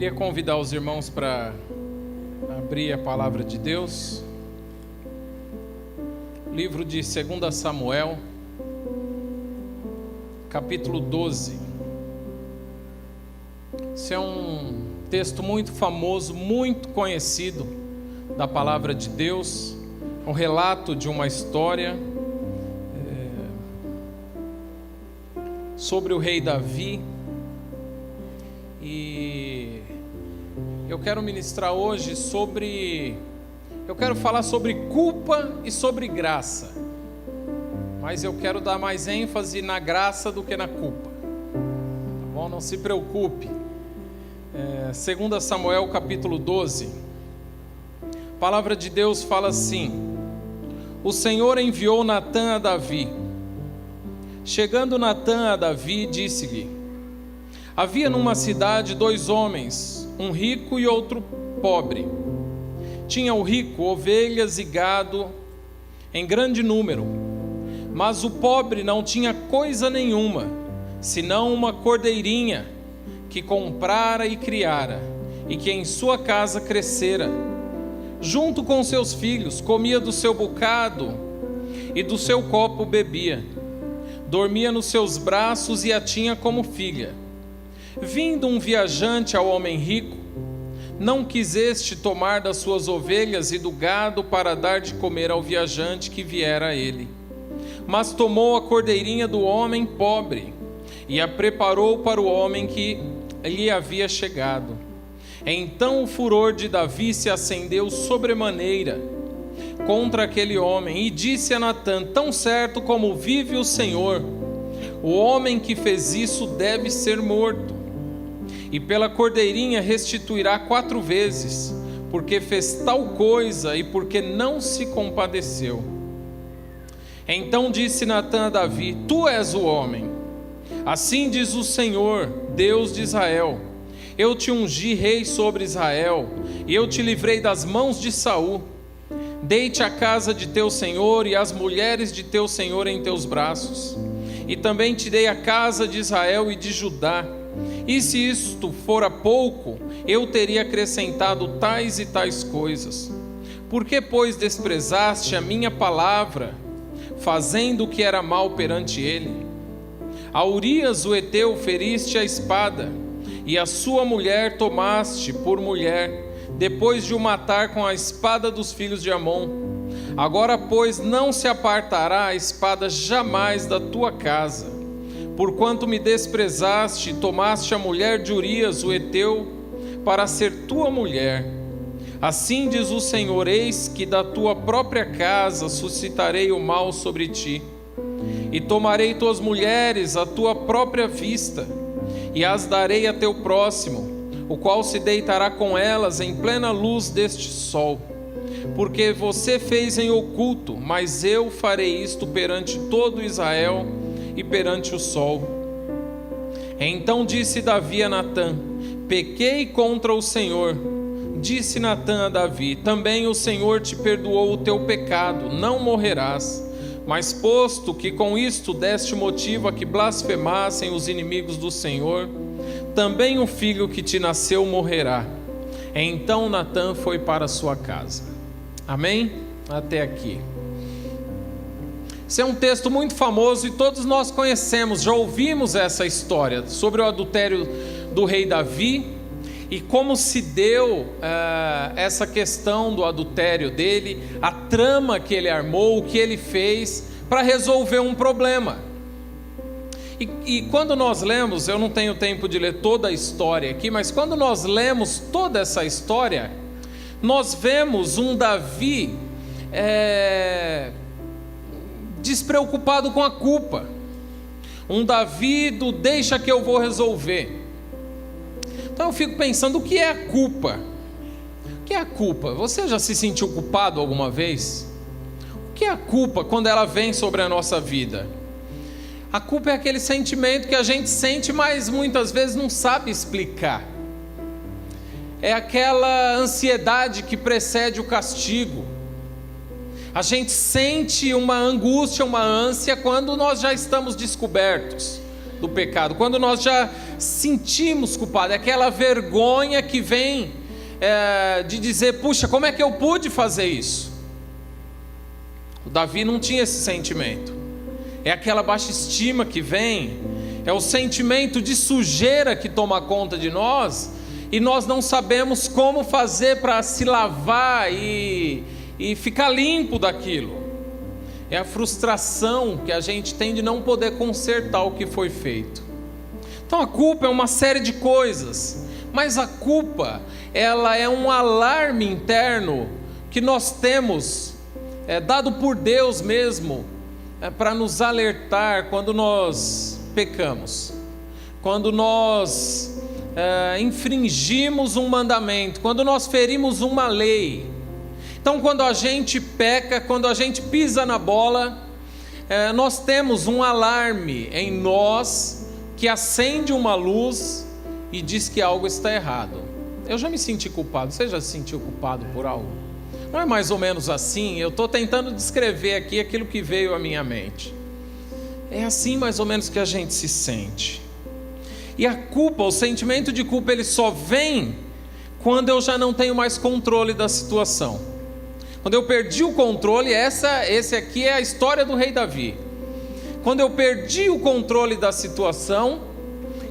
Queria convidar os irmãos para abrir a palavra de Deus. Livro de 2 Samuel, capítulo 12. Esse é um texto muito famoso, muito conhecido da palavra de Deus. Um relato de uma história sobre o rei Davi. E eu quero ministrar hoje eu quero falar sobre culpa e sobre graça, mas eu quero dar mais ênfase na graça do que na culpa, tá bom? Não se preocupe. 2 Samuel capítulo 12, a palavra de Deus fala assim: o Senhor enviou Natã a Davi. Chegando Natã a Davi, disse-lhe: havia numa cidade 2 homens, um rico e outro pobre. Tinha o rico ovelhas e gado em grande número, mas o pobre não tinha coisa nenhuma, senão uma cordeirinha que comprara e criara, e que em sua casa crescera. Junto com seus filhos, comia do seu bocado e do seu copo bebia. Dormia nos seus braços e a tinha como filha. Vindo um viajante ao homem rico, não quis este tomar das suas ovelhas e do gado para dar de comer ao viajante que viera a ele, mas tomou a cordeirinha do homem pobre e a preparou para o homem que lhe havia chegado. Então o furor de Davi se acendeu sobremaneira contra aquele homem e disse a Natã: tão certo como vive o Senhor, o homem que fez isso deve ser morto, e pela cordeirinha restituirá 4 vezes, porque fez tal coisa e porque não se compadeceu. Então disse Natã a Davi: tu és o homem. Assim diz o Senhor, Deus de Israel: eu te ungi rei sobre Israel, e eu te livrei das mãos de Saul. Dei-te a casa de teu senhor e as mulheres de teu senhor em teus braços, e também te dei a casa de Israel e de Judá. E se isto fora pouco, eu teria acrescentado tais e tais coisas. Por que, pois, desprezaste a minha palavra, fazendo o que era mal perante ele? A Urias o Heteu feriste a espada, e a sua mulher tomaste por mulher, depois de o matar com a espada dos filhos de Amon. Agora, pois, não se apartará a espada jamais da tua casa, porquanto me desprezaste e tomaste a mulher de Urias o Heteu para ser tua mulher. Assim diz o Senhor: eis que da tua própria casa suscitarei o mal sobre ti, e tomarei tuas mulheres à tua própria vista, e as darei a teu próximo, o qual se deitará com elas em plena luz deste sol. Porque você fez em oculto, mas eu farei isto perante todo Israel e perante o sol. Então disse Davi a Natã: pequei contra o Senhor. Disse Natã a Davi: também o Senhor te perdoou o teu pecado, não morrerás. Mas posto que com isto deste motivo a que blasfemassem os inimigos do Senhor, também o filho que te nasceu morrerá. Então Natã foi para sua casa. Amém? Até aqui. Esse é um texto muito famoso e todos nós conhecemos, já ouvimos essa história sobre o adultério do rei Davi e como se deu essa questão do adultério dele, a trama que ele armou, o que ele fez para resolver um problema. E quando nós lemos, eu não tenho tempo de ler toda a história aqui, mas quando nós lemos toda essa história, nós vemos um Davi despreocupado com a culpa, um Davi do deixa que eu vou resolver. Então eu fico pensando, o que é a culpa? O que é a culpa? Você já se sentiu culpado alguma vez? O que é a culpa quando ela vem sobre a nossa vida? A culpa é aquele sentimento que a gente sente, mas muitas vezes não sabe explicar. É aquela ansiedade que precede o castigo. A gente sente uma angústia, uma ânsia quando nós já estamos descobertos do pecado, quando nós já sentimos culpado, é aquela vergonha que vem de dizer, puxa, como é que eu pude fazer isso? O Davi não tinha esse sentimento. É aquela baixa estima que vem, é o sentimento de sujeira que toma conta de nós, e nós não sabemos como fazer para se lavar e ficar limpo daquilo. É a frustração que a gente tem de não poder consertar o que foi feito. Então a culpa é uma série de coisas, mas a culpa, ela é um alarme interno que nós temos, dado por Deus mesmo, para nos alertar quando nós pecamos, quando nós infringimos um mandamento, quando nós ferimos uma lei. Então, quando a gente peca, quando a gente pisa na bola, nós temos um alarme em nós que acende uma luz e diz que algo está errado. Eu já me senti culpado. Você já se sentiu culpado por algo? Não é mais ou menos assim? Eu estou tentando descrever aqui aquilo que veio à minha mente. É assim mais ou menos que a gente se sente. E a culpa, o sentimento de culpa, ele só vem quando eu já não tenho mais controle da situação. Quando eu perdi o controle, esse aqui é a história do rei Davi. Quando eu perdi o controle da situação,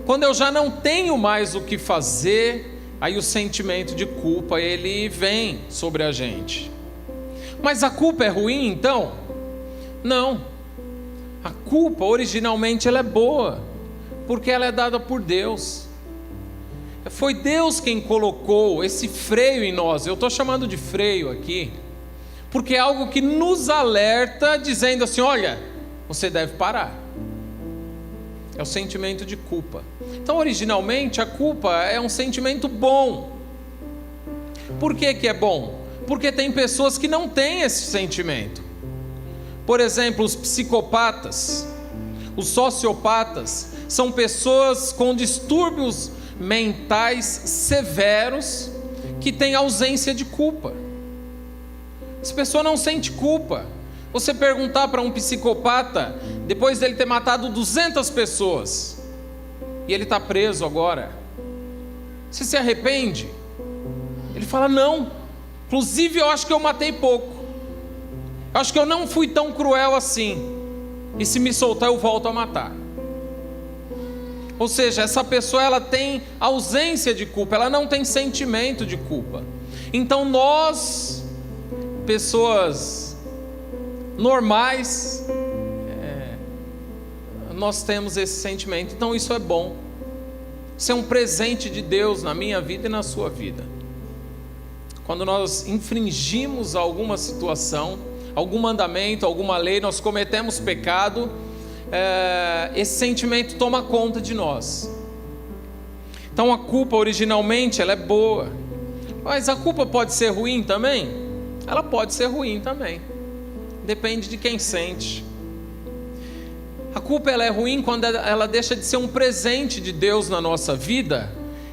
quando eu já não tenho mais o que fazer, aí o sentimento de culpa, ele vem sobre a gente. Mas a culpa é ruim, então? Não. A culpa, originalmente, ela é boa, porque ela é dada por Deus. Foi Deus quem colocou esse freio em nós. Eu estou chamando de freio aqui, porque é algo que nos alerta, dizendo assim, olha, você deve parar. É o sentimento de culpa. Então, originalmente, a culpa é um sentimento bom. Por que que é bom? Porque tem pessoas que não têm esse sentimento. Por exemplo, os psicopatas, os sociopatas, são pessoas com distúrbios mentais severos que têm ausência de culpa. Essa pessoa não sente culpa. Você perguntar para um psicopata, depois dele ter matado 200 pessoas, e ele está preso agora, você se arrepende? Ele fala, não, inclusive eu acho que eu matei pouco, eu acho que eu não fui tão cruel assim, e se me soltar eu volto a matar. Ou seja, essa pessoa, ela tem ausência de culpa, ela não tem sentimento de culpa. Então nós, pessoas normais, nós temos esse sentimento. Então isso é bom. Isso é um presente de Deus na minha vida e na sua vida. Quando nós infringimos alguma situação, algum mandamento, alguma lei, nós cometemos pecado, esse sentimento toma conta de nós. Então a culpa originalmente ela é boa, mas a culpa pode ser ruim também? Ela pode ser ruim também. Depende de quem sente. A culpa ela é ruim quando ela deixa de ser um presente de Deus na nossa vida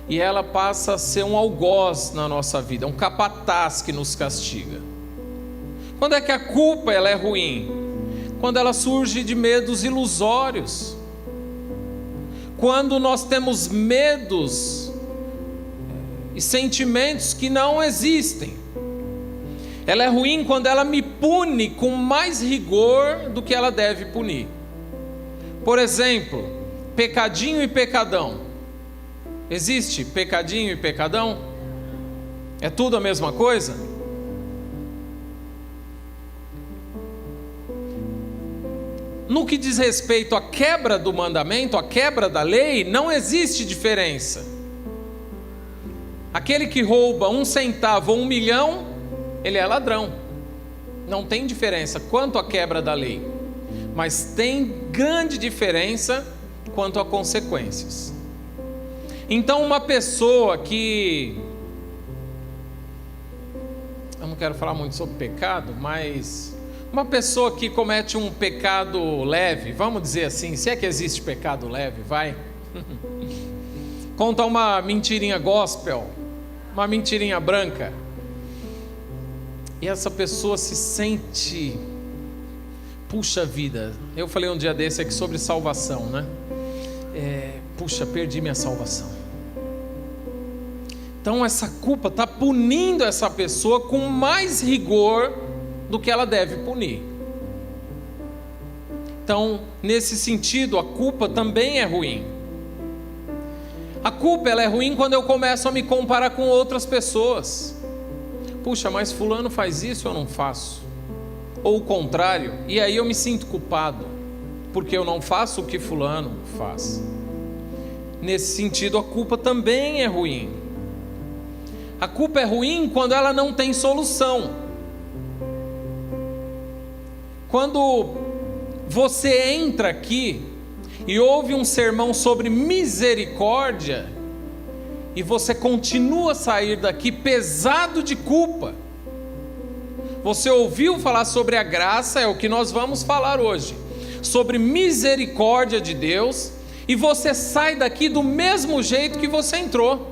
e ela passa a ser um algoz na nossa vida, um capataz que nos castiga. Quando é que a culpa ela é ruim? Quando ela surge de medos ilusórios. Quando nós temos medos e sentimentos que não existem. Ela é ruim quando ela me pune com mais rigor do que ela deve punir. Por exemplo, pecadinho e pecadão. Existe pecadinho e pecadão? É tudo a mesma coisa? No que diz respeito à quebra do mandamento, à quebra da lei, não existe diferença. Aquele que rouba 1 centavo ou 1 milhão, ele é ladrão. Não tem diferença quanto à quebra da lei, mas tem grande diferença quanto a consequências. Então uma pessoa que... eu não quero falar muito sobre pecado, mas uma pessoa que comete um pecado leve, vamos dizer assim, se é que existe pecado leve, vai. Conta uma mentirinha gospel, uma mentirinha branca, e essa pessoa se sente, puxa vida, eu falei um dia desse aqui sobre salvação, né? puxa, perdi minha salvação. Então essa culpa está punindo essa pessoa com mais rigor do que ela deve punir. Então, nesse sentido, a culpa também é ruim. A culpa ela é ruim quando eu começo a me comparar com outras pessoas. Puxa, mas fulano faz isso, eu não faço. Ou o contrário, e aí eu me sinto culpado, porque eu não faço o que fulano faz. Nesse sentido, a culpa também é ruim. A culpa é ruim quando ela não tem solução. Quando você entra aqui e ouve um sermão sobre misericórdia, e você continua a sair daqui pesado de culpa. Você ouviu falar sobre a graça, é o que nós vamos falar hoje, sobre misericórdia de Deus, e você sai daqui do mesmo jeito que você entrou.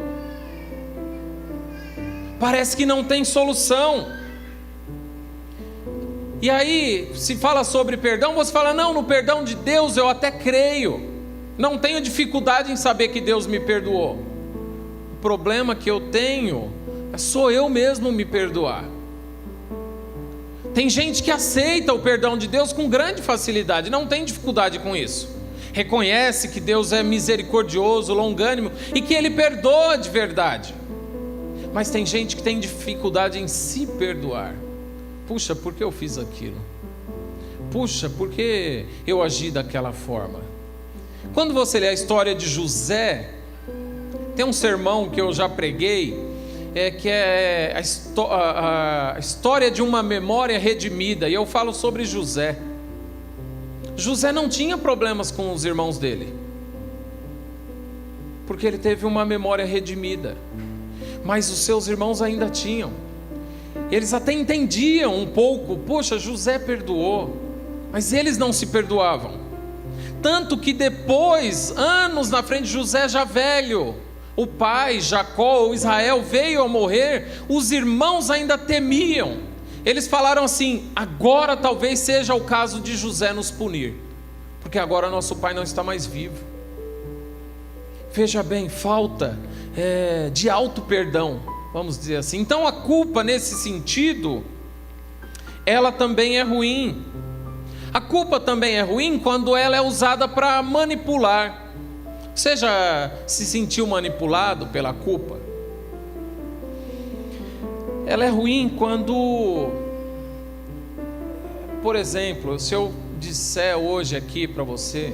Parece que não tem solução. E aí, se fala sobre perdão, você fala, não, no perdão de Deus eu até creio, não tenho dificuldade em saber que Deus me perdoou. O problema que eu tenho sou eu mesmo me perdoar. Tem gente que aceita o perdão de Deus com grande facilidade, não tem dificuldade com isso. Reconhece que Deus é misericordioso, longânimo e que Ele perdoa de verdade. Mas tem gente que tem dificuldade em se perdoar. Puxa, por que eu fiz aquilo? Puxa, por que eu agi daquela forma? Quando você lê a história de José, tem um sermão que eu já preguei, que é a história de uma memória redimida, e eu falo sobre José. José não tinha problemas com os irmãos dele, porque ele teve uma memória redimida, mas os seus irmãos ainda tinham. Eles até entendiam um pouco, poxa, José perdoou, mas eles não se perdoavam. Tanto que depois, anos na frente, José já velho, o pai, Jacó, o Israel, veio a morrer, os irmãos ainda temiam. Eles falaram assim, agora talvez seja o caso de José nos punir, porque agora nosso pai não está mais vivo. Veja bem, falta de auto perdão, vamos dizer assim. Então a culpa nesse sentido, ela também é ruim. A culpa também é ruim quando ela é usada para manipular. Você já se sentiu manipulado pela culpa? Ela é ruim quando, por exemplo, se eu disser hoje aqui para você,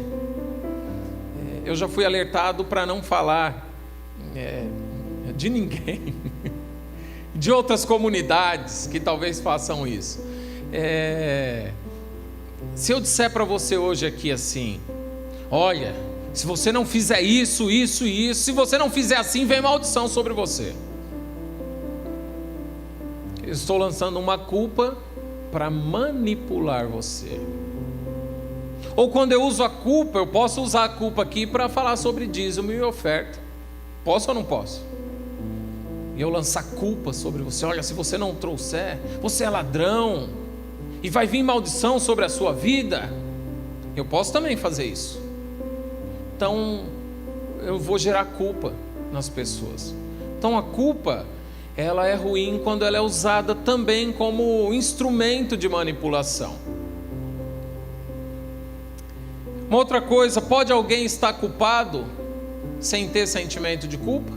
eu já fui alertado para não falar de ninguém, de outras comunidades que talvez façam isso. Se eu disser para você hoje aqui assim, olha, se você não fizer isso, isso e isso, se você não fizer assim, vem maldição sobre você. Eu estou lançando uma culpa para manipular você. Ou quando eu uso a culpa, eu posso usar a culpa aqui para falar sobre dízimo e oferta. Posso ou não posso? E eu lançar culpa sobre você. Olha, se você não trouxer, você é ladrão, e vai vir maldição sobre a sua vida. Eu posso também fazer isso. Então, eu vou gerar culpa nas pessoas. Então a culpa, ela é ruim quando ela é usada também como instrumento de manipulação. Uma outra coisa, pode alguém estar culpado sem ter sentimento de culpa?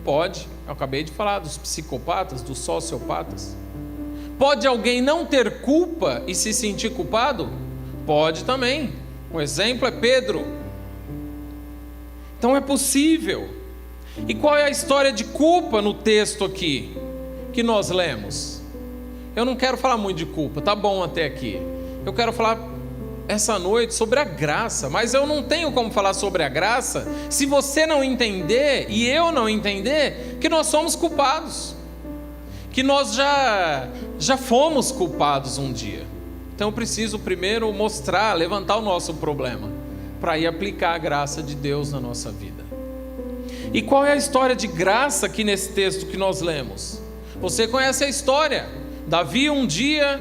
Pode, eu acabei de falar dos psicopatas, dos sociopatas. Pode alguém não ter culpa e se sentir culpado? Pode também. Um exemplo é Pedro. Então é possível. E qual é a história de culpa no texto aqui que nós lemos? Eu não quero falar muito de culpa, tá bom até aqui. Eu quero falar essa noite sobre a graça, mas eu não tenho como falar sobre a graça se você não entender e eu não entender que nós somos culpados, que nós já fomos culpados um dia. Então eu preciso primeiro mostrar, levantar o nosso problema, para ir aplicar a graça de Deus na nossa vida. E qual é a história de graça aqui nesse texto que nós lemos? Você conhece a história. Davi um dia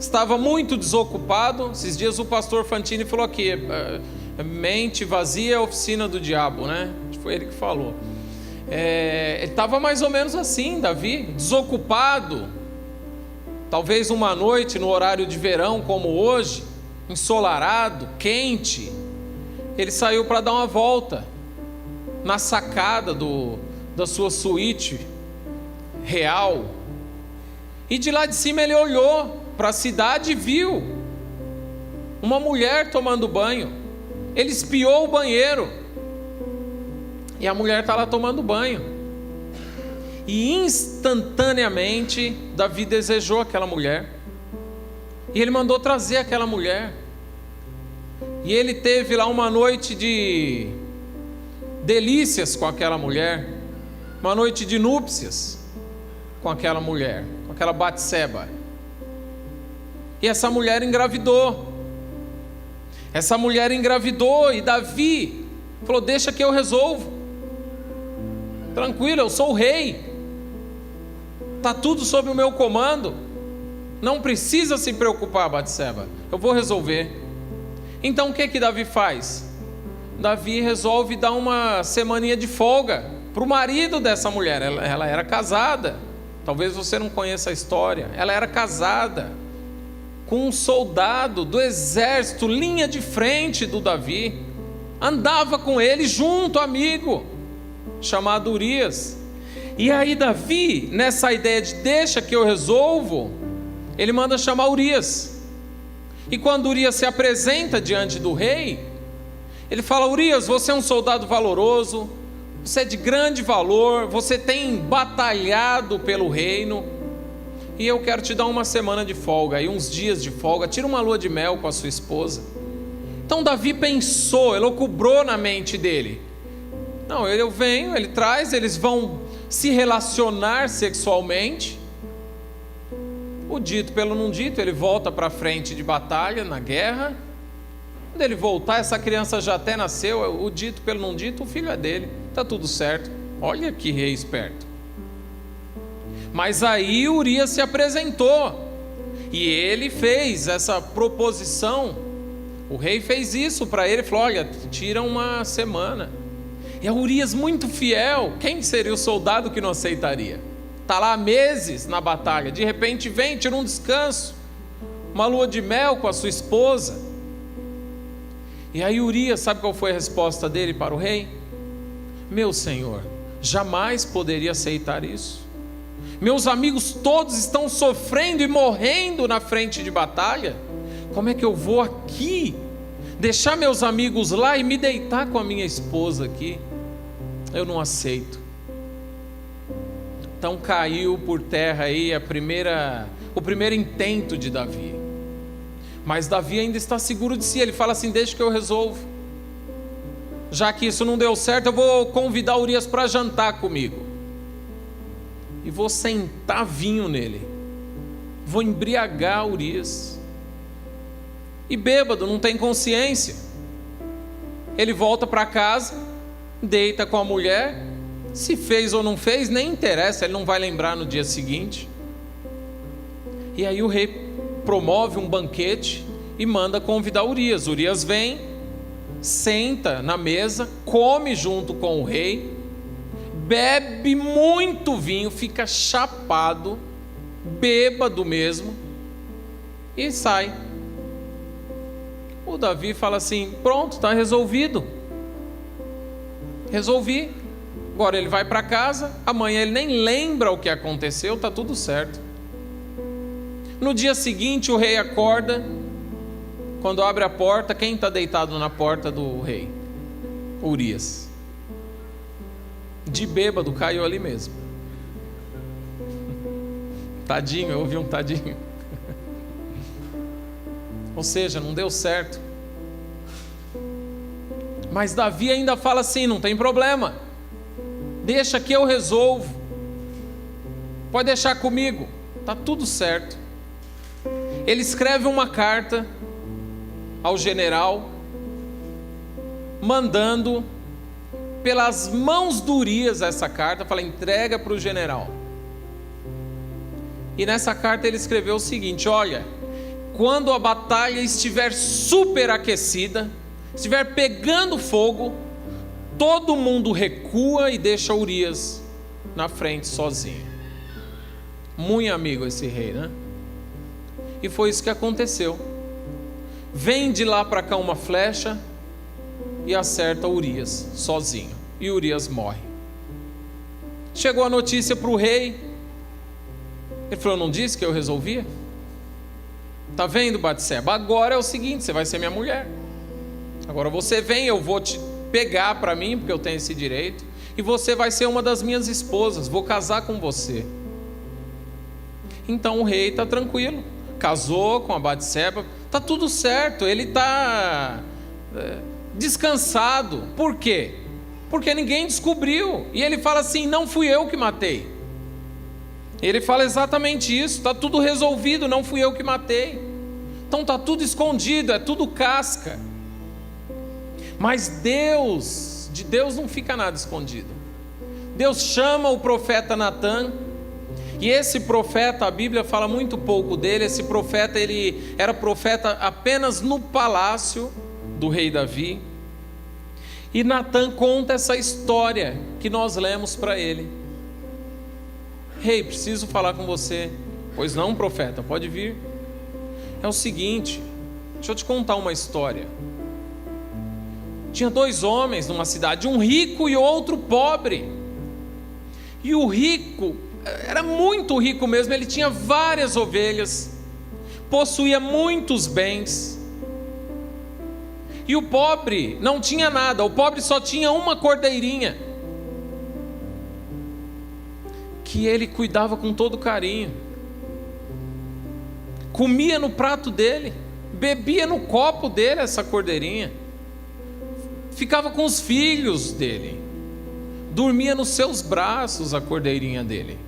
estava muito desocupado. Esses dias o pastor Fantini falou aqui, Mente vazia é a oficina do diabo, né? Foi ele que falou. Ele estava mais ou menos assim, Davi, desocupado. Talvez uma noite no horário de verão como hoje, ensolarado, quente, ele saiu para dar uma volta na sacada da sua suíte real. E de lá de cima ele olhou para a cidade e viu uma mulher tomando banho. Ele espiou o banheiro e a mulher está lá tomando banho. E instantaneamente Davi desejou aquela mulher. E ele mandou trazer aquela mulher. E ele teve lá uma noite de delícias com aquela mulher, uma noite de núpcias com aquela mulher, com aquela Batseba. E essa mulher engravidou. Essa mulher engravidou e Davi falou: deixa que eu resolvo. Tranquilo, eu sou o rei. Está tudo sob o meu comando. Não precisa se preocupar, Batseba. Eu vou resolver. Então o que Davi faz? Davi resolve dar uma semaninha de folga para o marido dessa mulher. Ela era casada. Talvez você não conheça a história. Ela era casada com um soldado do exército, linha de frente do Davi. Andava com ele junto, amigo, chamado Urias. E aí Davi, nessa ideia de deixa que eu resolvo, ele manda chamar Urias. E quando Urias se apresenta diante do rei, ele fala: Urias, você é um soldado valoroso, você é de grande valor, você tem batalhado pelo reino, e eu quero te dar uma semana de folga, e uns dias de folga, tira uma lua de mel com a sua esposa. Então Davi pensou, elucubrou na mente dele: não, eu venho, ele traz, eles vão se relacionar sexualmente. O dito pelo não dito, ele volta para a frente de batalha, na guerra. Quando ele voltar, essa criança já até nasceu, o dito pelo não dito, o filho é dele, está tudo certo. Olha que rei esperto. Mas aí Urias se apresentou, e ele fez essa proposição. O rei fez isso para ele, falou: olha, tira uma semana. E a Urias, muito fiel, quem seria o soldado que não aceitaria? Está lá há meses na batalha, de repente vem, tira um descanso, uma lua de mel com a sua esposa. E aí Urias, sabe qual foi a resposta dele para o rei? Meu senhor, jamais poderia aceitar isso. Meus amigos todos estão sofrendo e morrendo na frente de batalha. Como é que eu vou aqui deixar meus amigos lá e me deitar com a minha esposa aqui? Eu não aceito. Então caiu por terra aí o primeiro intento de Davi. Mas Davi ainda está seguro de si. Ele fala assim: deixa que eu resolvo. Já que isso não deu certo, eu vou convidar Urias para jantar comigo. E vou sentar vinho nele. Vou embriagar Urias. E bêbado, não tem consciência. Ele volta para casa, deita com a mulher. Se fez ou não fez, nem interessa, ele não vai lembrar no dia seguinte. E aí o rei promove um banquete e manda convidar Urias. Urias vem, senta na mesa, come junto com o rei, bebe muito vinho, fica chapado, bêbado mesmo, e sai. O Davi fala assim: pronto, está resolvido. Resolvi. Agora ele vai para casa, amanhã ele nem lembra o que aconteceu, está tudo certo. No dia seguinte o rei acorda. Quando abre a porta, quem está deitado na porta do rei? Urias. De bêbado, caiu ali mesmo. Tadinho, eu ouvi um tadinho. Ou seja, não deu certo. Mas Davi ainda fala assim: não tem problema, deixa que eu resolvo, pode deixar comigo, está tudo certo. Ele escreve uma carta ao general, mandando pelas mãos de Urias essa carta, fala: entrega para o general. E nessa carta ele escreveu o seguinte: olha, quando a batalha estiver superaquecida, estiver pegando fogo, todo mundo recua e deixa Urias na frente sozinho. Muito amigo esse rei, né? E foi isso que aconteceu. Vem de lá para cá uma flecha e acerta Urias sozinho. E Urias morre. Chegou a notícia para o rei. Ele falou: não disse que eu resolvia? Tá vendo, Batseba? Agora é o seguinte, você vai ser minha mulher. Agora você vem, eu vou te pegar para mim, porque eu tenho esse direito, e você vai ser uma das minhas esposas, vou casar com você. Então o rei está tranquilo, casou com a Batseba, está tudo certo, ele está descansado. Por quê? Porque ninguém descobriu, e ele fala assim: não fui eu que matei. Ele fala exatamente isso, está tudo resolvido, não fui eu que matei. Então está tudo escondido, é tudo casca. Mas de Deus não fica nada escondido. Deus chama o profeta Natã, e esse profeta, a Bíblia fala muito pouco dele. Esse profeta, ele era profeta apenas no palácio do rei Davi. E Natã conta essa história que nós lemos para ele. Rei, preciso falar com você. Pois não, profeta, pode vir. É o seguinte, deixa eu te contar uma história. Tinha 2 homens numa cidade, um rico e outro pobre. E o rico era muito rico mesmo, ele tinha várias ovelhas, possuía muitos bens. E o pobre não tinha nada, o pobre só tinha uma cordeirinha, que ele cuidava com todo carinho. Comia no prato dele, bebia no copo dele essa cordeirinha. Ficava com os filhos dele, dormia nos seus braços a cordeirinha dele.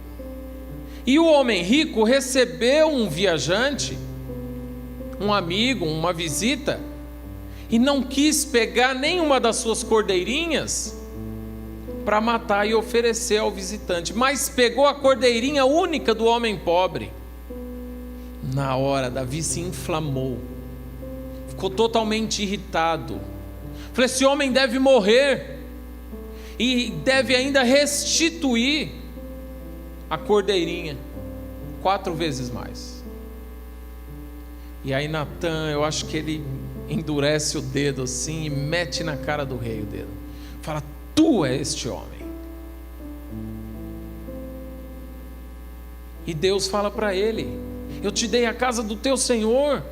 E o homem rico recebeu um viajante, um amigo, uma visita, e não quis pegar nenhuma das suas cordeirinhas para matar e oferecer ao visitante, mas pegou a cordeirinha única do homem pobre. Na hora, Davi se inflamou, ficou totalmente irritado. Falei: esse homem deve morrer e deve ainda restituir a cordeirinha 4 vezes mais. E aí Natã, eu acho que ele endurece o dedo assim e mete na cara do rei o dedo. Fala: tu é este homem. E Deus fala para ele: eu te dei a casa do teu senhor,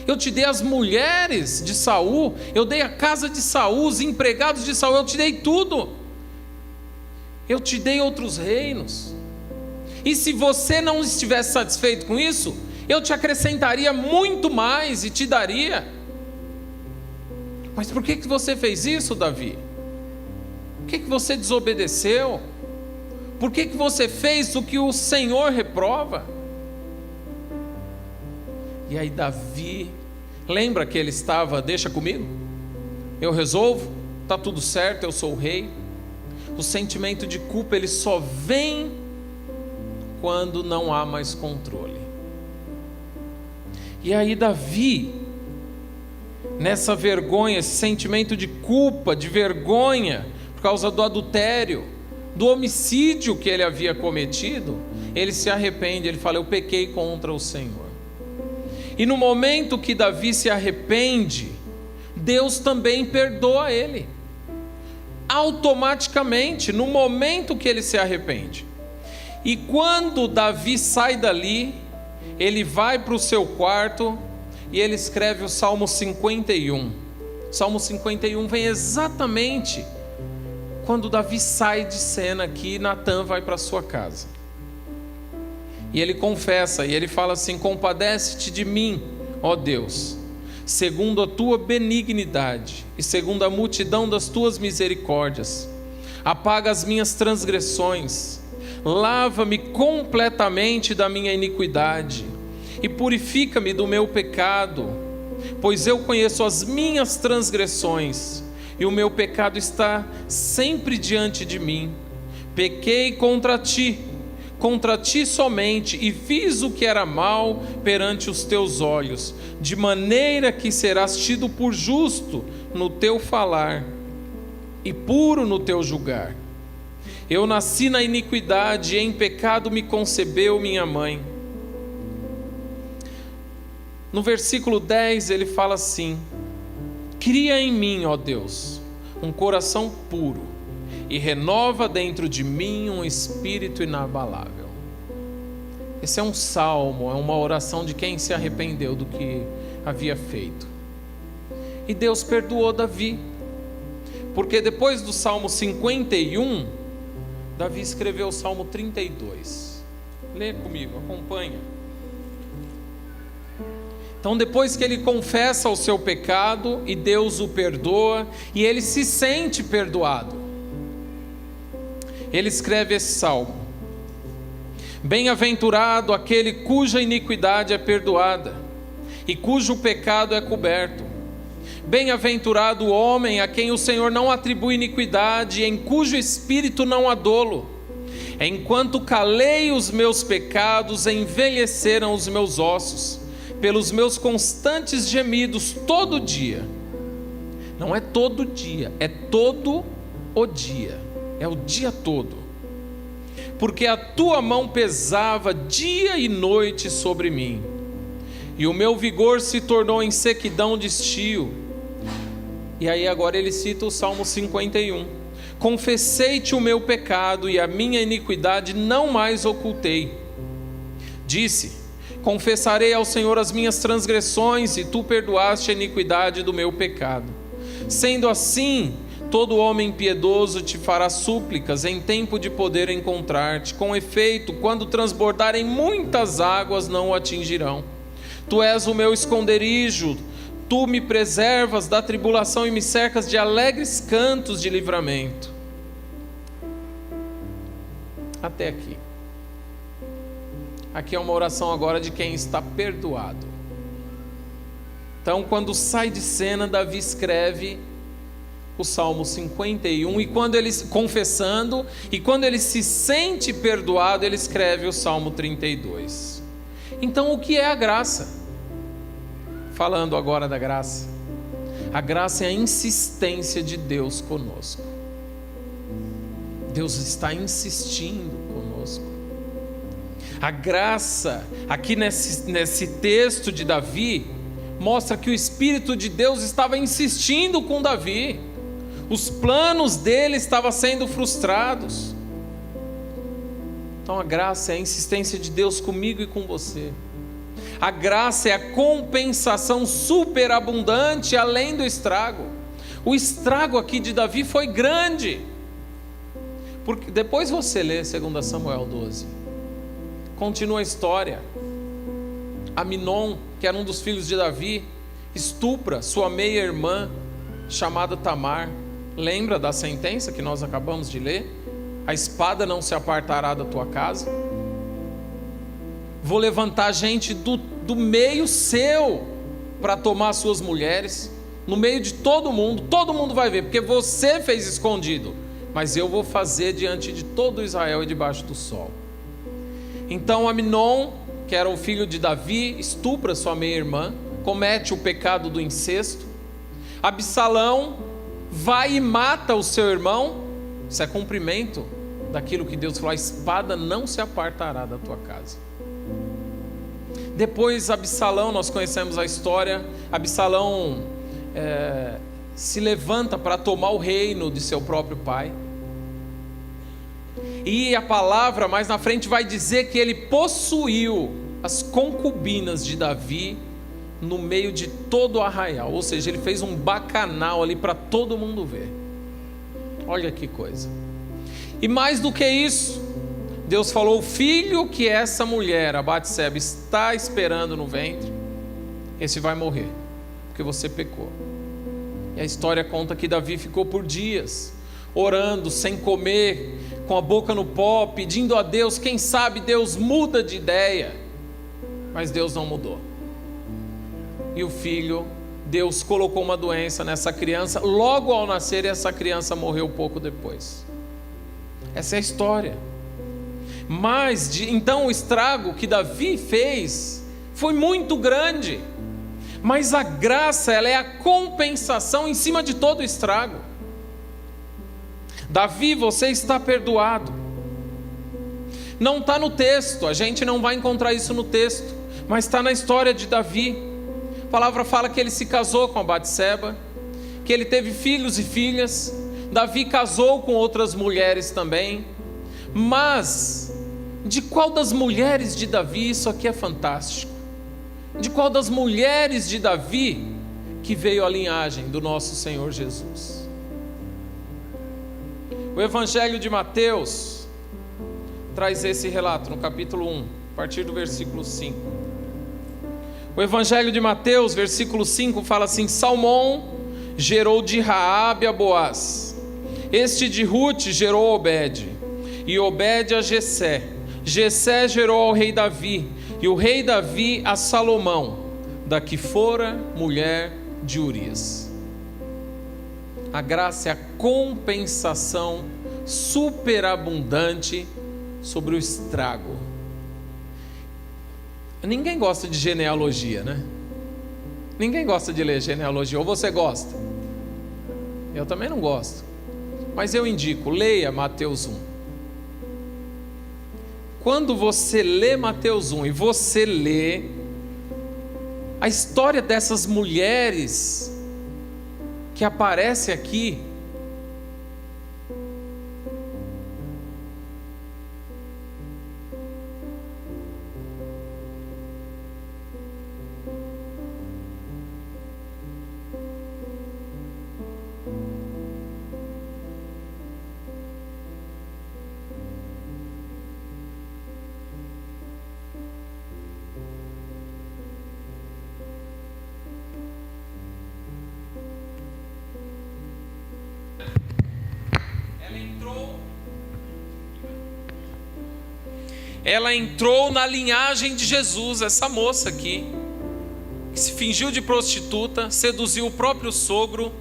eu te dei as mulheres de Saul, eu dei a casa de Saul, os empregados de Saul, eu te dei tudo. Eu te dei outros reinos. E se você não estivesse satisfeito com isso, eu te acrescentaria muito mais e te daria. Mas por que você fez isso, Davi? Por que você desobedeceu? Por que você fez o que o Senhor reprova? E aí Davi, lembra que ele estava: deixa comigo, eu resolvo, está tudo certo, eu sou o rei. O sentimento de culpa, ele só vem quando não há mais controle. E aí Davi, nessa vergonha, esse sentimento de culpa, de vergonha, por causa do adultério, do homicídio que ele havia cometido, ele se arrepende, ele fala: eu pequei contra o Senhor. E no momento que Davi se arrepende, Deus também perdoa ele, automaticamente, no momento que ele se arrepende. E quando Davi sai dali, ele vai para o seu quarto e ele escreve o Salmo 51. O Salmo 51 vem exatamente quando Davi sai de cena aqui, Natã vai para a sua casa. E ele confessa, e ele fala assim: compadece-te de mim, ó Deus, segundo a tua benignidade e segundo a multidão das tuas misericórdias. Apaga as minhas transgressões, lava-me completamente da minha iniquidade e purifica-me do meu pecado, pois eu conheço as minhas transgressões e o meu pecado está sempre diante de mim. Pequei contra ti, contra ti somente, e fiz o que era mal perante os teus olhos, de maneira que serás tido por justo no teu falar e puro no teu julgar. Eu nasci na iniquidade, e em pecado me concebeu minha mãe. No versículo 10 ele fala assim: cria em mim, ó Deus, um coração puro, e renova dentro de mim um espírito inabalável. Esse é um salmo, é uma oração de quem se arrependeu do que havia feito. E Deus perdoou Davi, porque depois do Salmo 51, Davi escreveu o Salmo 32. Lê comigo, acompanha. Então, depois que ele confessa o seu pecado e Deus o perdoa, e ele se sente perdoado, ele escreve esse salmo: bem-aventurado aquele cuja iniquidade é perdoada e cujo pecado é coberto. Bem-aventurado o homem a quem o Senhor não atribui iniquidade, e em cujo espírito não há dolo. Enquanto calei os meus pecados, envelheceram os meus ossos, pelos meus constantes gemidos todo dia. Não é todo dia, é todo o dia, é o dia todo. Porque a tua mão pesava dia e noite sobre mim, e o meu vigor se tornou em sequidão de estio. E aí agora ele cita o Salmo 51. Confessei-te o meu pecado, e a minha iniquidade não mais ocultei. Disse: confessarei ao Senhor as minhas transgressões, e tu perdoaste a iniquidade do meu pecado. Sendo assim, todo homem piedoso te fará súplicas em tempo de poder encontrar-te. Com efeito, quando transbordarem muitas águas, não o atingirão. Tu és o meu esconderijo, tu me preservas da tribulação e me cercas de alegres cantos de livramento. Até aqui. Aqui é uma oração agora de quem está perdoado. Então, quando sai de cena, Davi escreve o Salmo 51, e quando ele, confessando, e quando ele se sente perdoado, ele escreve o Salmo 32. Então, o que é a graça? Falando agora da graça. A graça é a insistência de Deus conosco. Deus está insistindo conosco. A graça, aqui nesse texto de Davi, mostra que o Espírito de Deus estava insistindo com Davi. Os planos dele estavam sendo frustrados. Então a graça é a insistência de Deus comigo e com você. A graça é a compensação superabundante além do estrago. O estrago aqui de Davi foi grande. Porque depois você lê 2 Samuel 12. Continua a história. Aminon, que era um dos filhos de Davi, estupra sua meia-irmã, chamada Tamar. Lembra da sentença que nós acabamos de ler? A espada não se apartará da tua casa. Vou levantar gente do meio seu para tomar suas mulheres, no meio de todo mundo vai ver, porque você fez escondido, mas eu vou fazer diante de todo Israel e debaixo do sol. Então Aminon, que era o filho de Davi, estupra sua meia-irmã, comete o pecado do incesto. Absalão vai e mata o seu irmão. Isso é cumprimento daquilo que Deus falou: a espada não se apartará da tua casa. Depois Absalão, nós conhecemos a história. Absalão se levanta para tomar o reino de seu próprio pai. E a palavra mais na frente vai dizer que ele possuiu as concubinas de Davi no meio de todo o arraial. Ou seja, ele fez um bacanal ali para todo mundo ver. Olha que coisa. E mais do que isso, Deus falou: o filho que essa mulher, a Batseba, está esperando no ventre, esse vai morrer, porque você pecou. E a história conta que Davi ficou por dias orando, sem comer, com a boca no pó, pedindo a Deus. Quem sabe Deus muda de ideia. Mas Deus não mudou. E o filho, Deus colocou uma doença nessa criança logo ao nascer, e essa criança morreu pouco depois. Essa é a história. Mas, então o estrago que Davi fez foi muito grande. Mas a graça, ela é a compensação em cima de todo o estrago. Davi, você está perdoado. Não está no texto, a gente não vai encontrar isso no texto, mas está na história de Davi. A palavra fala que ele se casou com a Batseba, que ele teve filhos e filhas. Davi casou com outras mulheres também. Mas, de qual das mulheres de Davi, isso aqui é fantástico, de qual das mulheres de Davi que veio a linhagem do nosso Senhor Jesus? O Evangelho de Mateus traz esse relato no capítulo 1, a partir do versículo 5. O Evangelho de Mateus, versículo 5, fala assim: Salmão gerou de Raabe a Boaz, este de Ruth gerou Obed, e Obed a Jessé. Jessé gerou ao rei Davi, e o rei Davi a Salomão, da que fora mulher de Urias. A graça é a compensação superabundante sobre o estrago. Ninguém gosta de genealogia, né? Ninguém gosta de ler genealogia, ou você gosta? Eu também não gosto, mas eu indico, leia Mateus 1. Quando você lê Mateus 1 e você lê a história dessas mulheres que aparece aqui, ela entrou na linhagem de Jesus. Essa moça aqui, que se fingiu de prostituta, seduziu o próprio sogro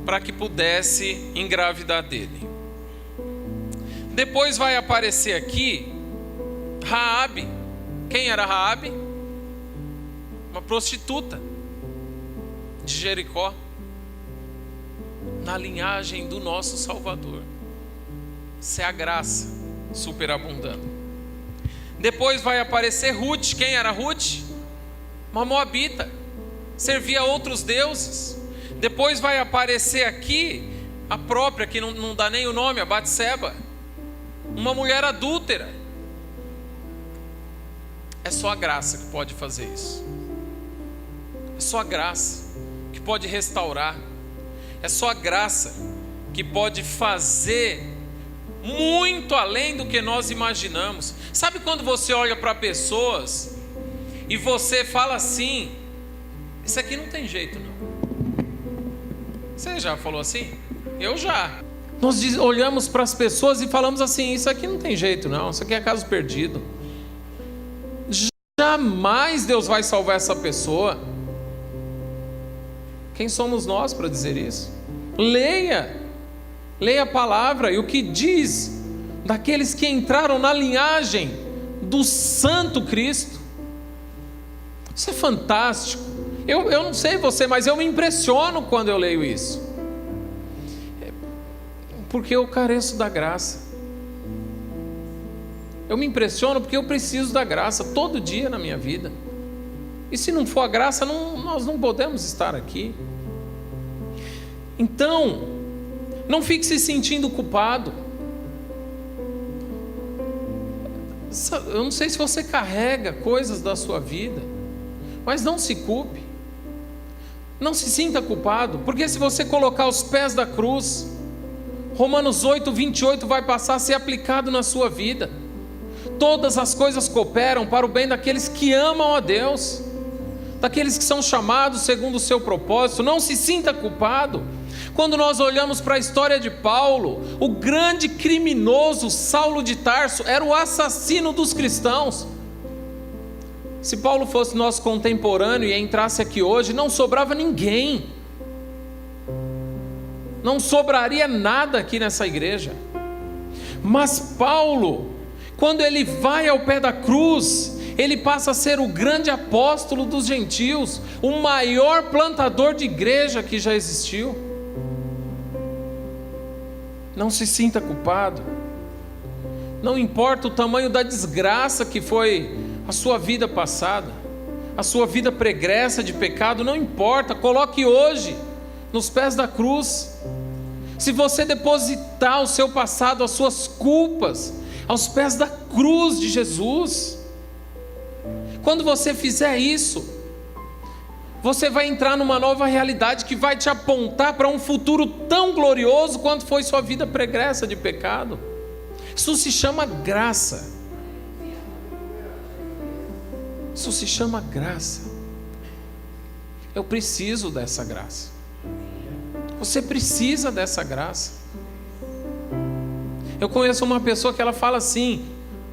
para que pudesse engravidar dele. Depois vai aparecer aqui Raabe. Quem era Raabe? Uma prostituta de Jericó, na linhagem do nosso Salvador. Isso é a graça superabundando. Depois vai aparecer Ruth. Quem era Ruth? Uma moabita, servia a outros deuses. Depois vai aparecer aqui a própria, que não dá nem o nome, a Batseba, uma mulher adúltera. É só a graça que pode fazer isso. É só a graça que pode restaurar. É só a graça que pode fazer muito além do que nós imaginamos. Sabe quando você olha para pessoas e você fala assim: isso aqui não tem jeito não. Você já falou assim? Eu já. Nós olhamos para as pessoas e falamos assim: isso aqui não tem jeito não, isso aqui é caso perdido. Jamais Deus vai salvar essa pessoa. Quem somos nós para dizer isso? Leia a palavra e o que diz daqueles que entraram na linhagem do Santo Cristo. Isso é fantástico. Eu não sei você, mas eu me impressiono quando eu leio isso, porque eu careço da graça. Eu me impressiono porque eu preciso da graça todo dia na minha vida. E se não for a graça, nós não podemos estar aqui. Então, não fique se sentindo culpado. Eu não sei se você carrega coisas da sua vida, mas não se culpe. Não se sinta culpado, porque se você colocar aos pés da cruz, Romanos 8:28 vai passar a ser aplicado na sua vida. Todas as coisas cooperam para o bem daqueles que amam a Deus, daqueles que são chamados segundo o seu propósito. Não se sinta culpado. Quando nós olhamos para a história de Paulo, o grande criminoso Saulo de Tarso era o assassino dos cristãos. Se Paulo fosse nosso contemporâneo e entrasse aqui hoje, não sobrava ninguém. Não sobraria nada aqui nessa igreja. Mas Paulo, Quando ele vai ao pé da cruz, ele passa a ser o grande apóstolo dos gentios, o maior plantador de igreja que já existiu. Não se sinta culpado. Não importa o tamanho da desgraça que foi a sua vida passada, a sua vida pregressa de pecado, não importa, coloque hoje nos pés da cruz. Se você depositar o seu passado, as suas culpas, aos pés da cruz de Jesus, quando você fizer isso, você vai entrar numa nova realidade que vai te apontar para um futuro tão glorioso quanto foi sua vida pregressa de pecado. Isso se chama graça. Isso se chama graça. Eu preciso dessa graça. Você precisa dessa graça. Eu conheço uma pessoa que ela fala assim: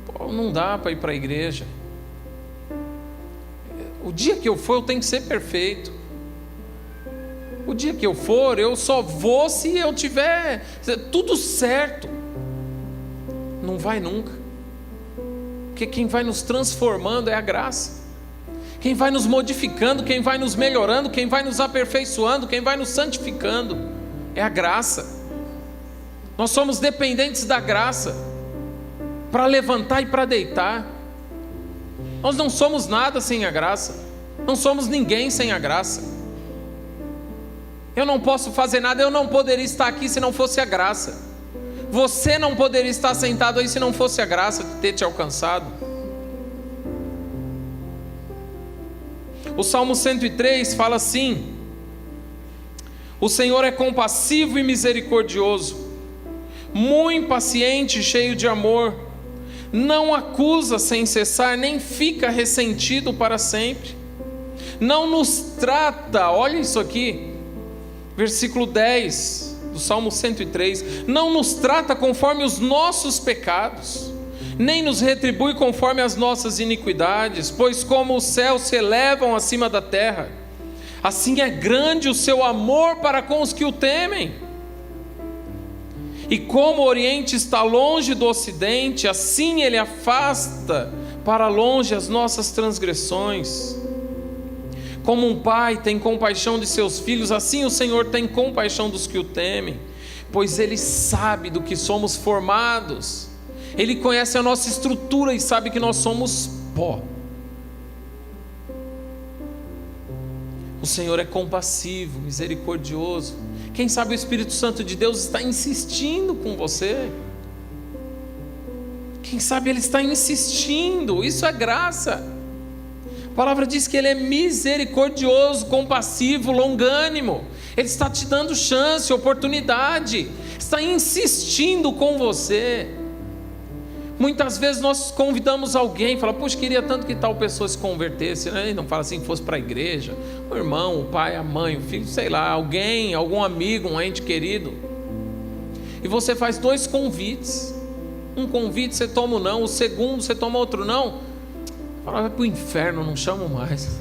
pô, não dá para ir para a igreja. O dia que eu for, eu tenho que ser perfeito. O dia que eu for, eu só vou se eu tiver tudo certo. Não vai nunca. Porque quem vai nos transformando é a graça. Quem vai nos modificando, quem vai nos melhorando, quem vai nos aperfeiçoando, quem vai nos santificando é a graça. Nós somos dependentes da graça para levantar e para deitar. Nós não somos nada sem a graça. Não somos ninguém sem a graça. Eu não posso fazer nada, eu não poderia estar aqui se não fosse a graça. Você não poderia estar sentado aí se não fosse a graça de ter te alcançado. O Salmo 103 fala assim: o Senhor é compassivo e misericordioso, muito paciente e cheio de amor, não acusa sem cessar, nem fica ressentido para sempre, não nos trata, olha isso aqui, versículo 10 do Salmo 103, não nos trata conforme os nossos pecados, nem nos retribui conforme as nossas iniquidades, pois como os céus se elevam acima da terra, assim é grande o seu amor para com os que o temem. E como o Oriente está longe do Ocidente, assim Ele afasta para longe as nossas transgressões. Como um pai tem compaixão de seus filhos, assim o Senhor tem compaixão dos que o temem, pois Ele sabe do que somos formados. Ele conhece a nossa estrutura e sabe que nós somos pó. O Senhor é compassivo, misericordioso. Quem sabe o Espírito Santo de Deus está insistindo com você. Quem sabe Ele está insistindo. Isso é graça. A palavra diz que Ele é misericordioso, compassivo, longânimo. Ele está te dando chance, oportunidade. Está insistindo com você. Muitas vezes nós convidamos alguém, fala, poxa, queria tanto que tal pessoa se convertesse, né? E não fala assim, fosse para a igreja, o irmão, o pai, a mãe, o filho, sei lá, alguém, algum amigo, um ente querido. E você faz 2 convites. Um convite você toma um não, o segundo você toma outro não. Fala, vai para o inferno, não chamo mais.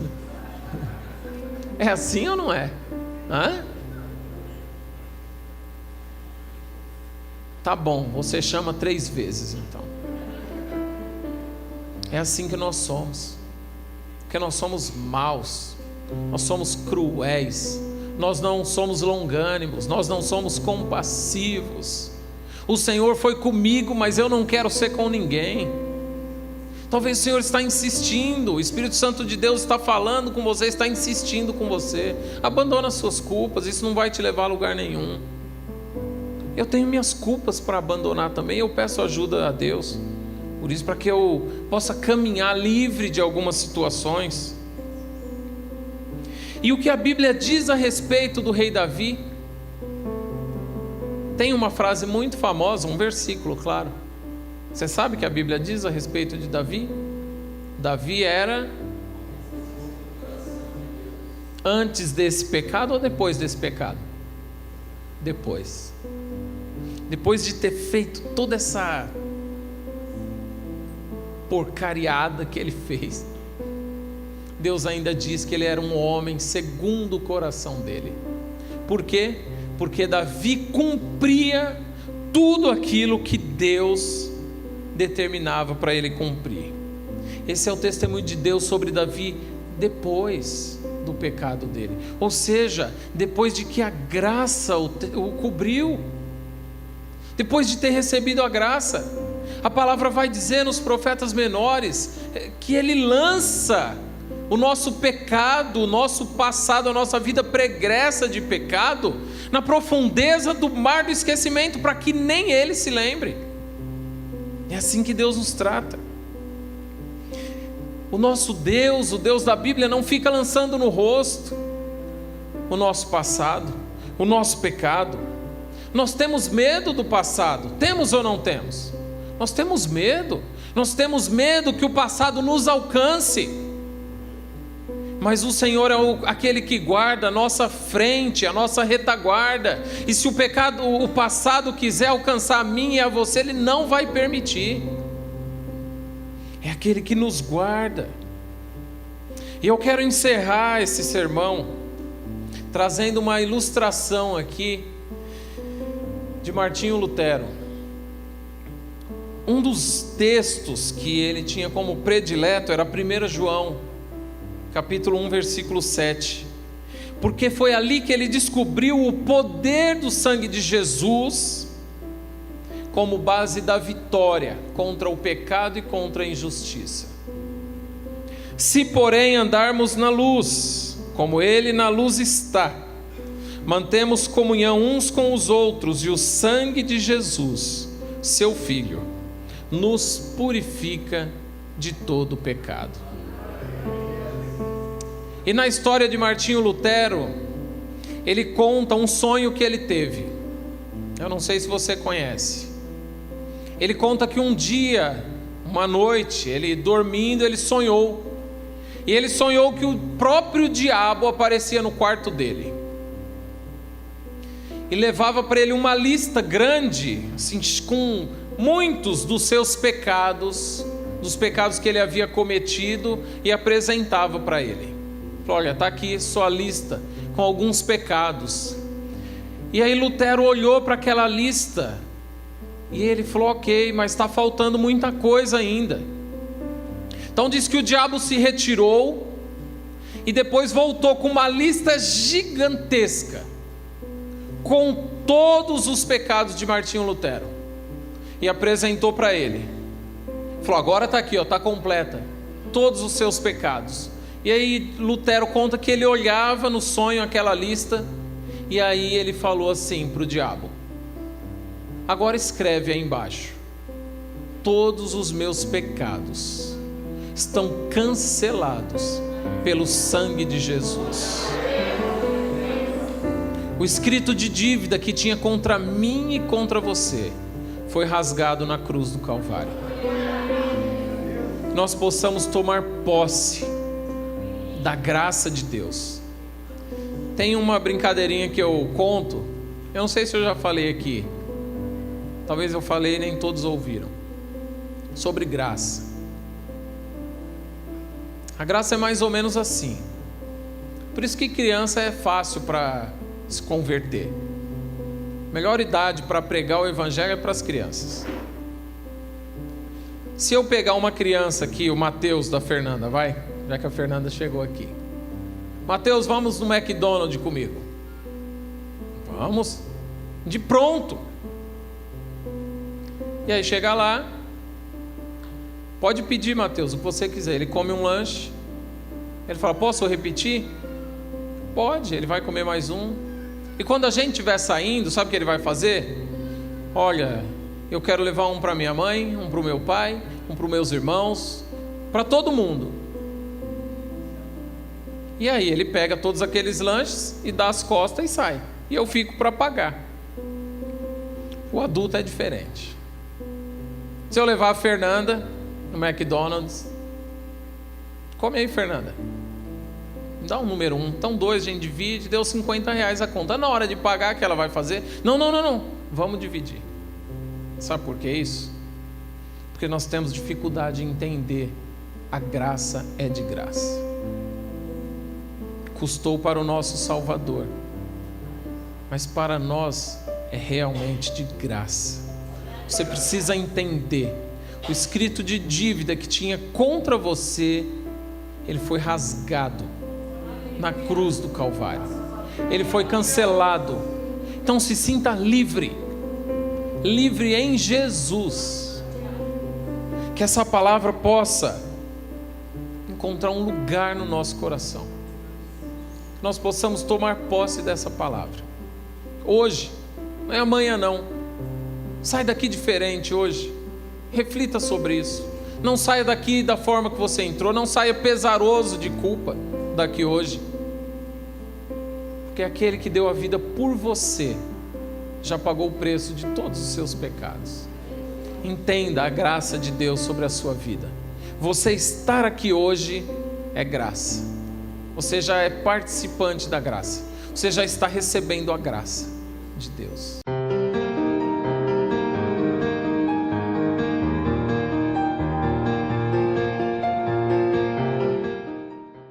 É assim ou não é? Hã? Tá bom, você chama 3 vezes então. É assim que nós somos, porque nós somos maus, nós somos cruéis, nós não somos longânimos, nós não somos compassivos. O Senhor foi comigo, mas eu não quero ser com ninguém. Talvez o Senhor está insistindo, o Espírito Santo de Deus está falando com você, está insistindo com você. Abandona as suas culpas, isso não vai te levar a lugar nenhum. Eu tenho minhas culpas para abandonar também, eu peço ajuda a Deus. Por isso, para que eu possa caminhar livre de algumas situações. E o que a Bíblia diz a respeito do rei Davi? Tem uma frase muito famosa, um versículo, claro. Você sabe o que a Bíblia diz a respeito de Davi? Davi era antes desse pecado ou depois desse pecado? Depois. Depois de ter feito toda essa porcariada que ele fez, Deus ainda diz que ele era um homem segundo o coração dele. Por quê? Porque Davi cumpria tudo aquilo que Deus determinava para ele cumprir. Esse é o testemunho de Deus sobre Davi depois do pecado dele, ou seja, depois de que a graça o cobriu, depois de ter recebido a graça. A palavra vai dizer nos profetas menores que ele lança o nosso pecado, o nosso passado, a nossa vida pregressa de pecado na profundeza do mar do esquecimento, para que nem ele se lembre. É assim que Deus nos trata. O nosso Deus, o Deus da Bíblia, não fica lançando no rosto o nosso passado, o nosso pecado. Nós temos medo do passado, temos ou não temos? Nós temos medo que o passado nos alcance. Mas o Senhor é aquele que guarda a nossa frente, a nossa retaguarda. E se o passado quiser alcançar a mim e a você, Ele não vai permitir. É aquele que nos guarda. E eu quero encerrar esse sermão trazendo uma ilustração aqui de Martinho Lutero. Um dos textos que ele tinha como predileto era 1 João, capítulo 1, versículo 7. Porque foi ali que ele descobriu o poder do sangue de Jesus como base da vitória contra o pecado e contra a injustiça. Se, porém, andarmos na luz, como Ele na luz está, mantemos comunhão uns com os outros, e o sangue de Jesus, seu Filho, nos purifica de todo pecado. E na história de Martinho Lutero, ele conta um sonho que ele teve. Eu não sei se você conhece. Ele conta que um dia, uma noite, ele dormindo, ele sonhou. E ele sonhou que o próprio diabo aparecia no quarto dele. E levava para ele uma lista grande, assim, com muitos dos seus pecados, dos pecados que ele havia cometido, e apresentava para ele. Falou: olha, está aqui sua lista com alguns pecados. E aí Lutero olhou para aquela lista e ele falou: ok, mas está faltando muita coisa ainda. Então diz que o diabo se retirou e depois voltou com uma lista gigantesca com todos os pecados de Martinho Lutero e apresentou para ele. Falou: agora está aqui, está completa todos os seus pecados. E aí Lutero conta que ele olhava no sonho aquela lista, e aí ele falou assim para o diabo: agora escreve aí embaixo: todos os meus pecados estão cancelados pelo sangue de Jesus. O escrito de dívida que tinha contra mim e contra você foi rasgado na cruz do Calvário. Nós possamos tomar posse da graça de Deus. Tem uma brincadeirinha que eu conto, eu não sei se eu já falei aqui, talvez eu falei e nem todos ouviram, sobre graça. A graça é mais ou menos assim. Por isso que criança é fácil para se converter. Melhor idade para pregar o evangelho é para as crianças. Se eu pegar uma criança aqui, o Mateus da Fernanda, vai, já que a Fernanda chegou aqui. Mateus, vamos no McDonald's comigo. Vamos, de pronto. E aí chega lá, pode pedir, Mateus, o que você quiser. Ele come um lanche, ele fala: posso repetir? Pode, ele vai comer mais um. E quando a gente estiver saindo, sabe o que ele vai fazer? Olha, eu quero levar um para minha mãe, um para o meu pai, um para os meus irmãos, para todo mundo. E aí ele pega todos aqueles lanches e dá as costas e sai. E eu fico para pagar. O adulto é diferente. Se eu levar a Fernanda no McDonald's, come aí, Fernanda, dá um número 1, então 2 a gente divide, deu R$50 a conta. Na hora de pagar, que ela vai fazer? Não, vamos dividir. Sabe por que isso? Porque nós temos dificuldade em entender: a graça é de graça. Custou para o nosso Salvador, mas para nós é realmente de graça. Você precisa entender: o escrito de dívida que tinha contra você, ele foi rasgado na cruz do Calvário. Ele foi cancelado. Então se sinta livre, livre em Jesus. Que essa palavra possa encontrar um lugar no nosso coração. Nós possamos tomar posse dessa palavra. Hoje, não é amanhã não. Sai daqui diferente hoje. Reflita sobre isso. Não saia daqui da forma que você entrou. Não saia pesaroso de culpa daqui hoje. Porque aquele que deu a vida por você já pagou o preço de todos os seus pecados. Entenda a graça de Deus sobre a sua vida. Você estar aqui hoje é graça. Você já é participante da graça. Você já está recebendo a graça de Deus.